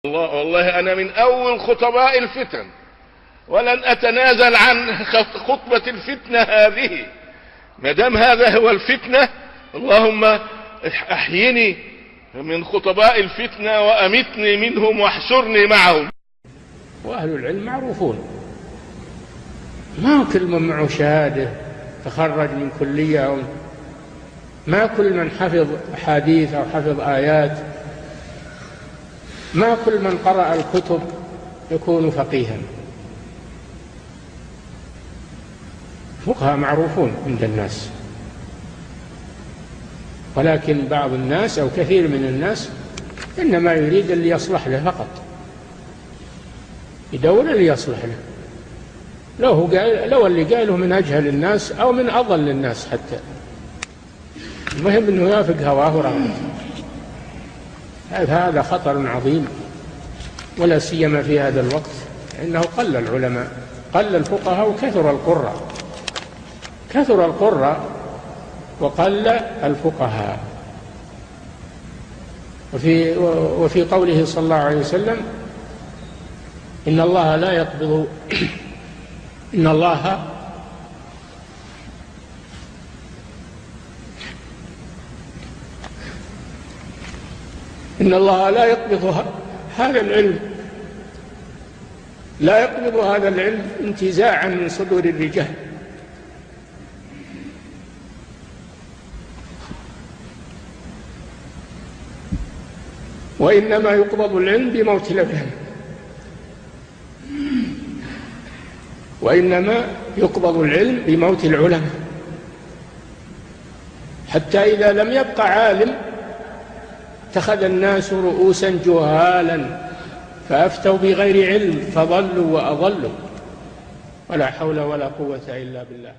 والله أنا من أول خطباء الفتن، ولن أتنازل عن خطبة الفتنة هذه ما دام هذا هو الفتنة. اللهم أحيني من خطباء الفتنة وأمتني منهم واحشرني معهم. وأهل العلم معروفون، ما كل من معه شهادة تخرج من كلية، أو ما كل من حفظ أحاديث أو حفظ آيات، ما كل من قرأ الكتب يكون فقيها. فقهاء معروفون عند الناس، ولكن بعض الناس أو كثير من الناس إنما يريد اللي يصلح له فقط، يدور اللي يصلح له، لو اللي قاله من أجهل الناس أو من أضل الناس حتى، المهم أنه يوافق هواه ورغبته. هذا خطر عظيم، ولا سيما في هذا الوقت، إنه قل العلماء، قل الفقهاء وكثر القراء، كثر القراء وقل الفقهاء. وفي قوله صلى الله عليه وسلم: إن الله لا يقبض إن الله لا يقبض هذا العلم، لا يقبض هذا العلم انتزاعا من صدور الرجال، وإنما يقبض العلم بموت العلماء، وإنما يقبض العلم بموت العلماء، حتى إذا لم يبق عالم اتخذ الناس رؤوسا جهالا فأفتوا بغير علم فضلوا وأضلوا، ولا حول ولا قوة إلا بالله.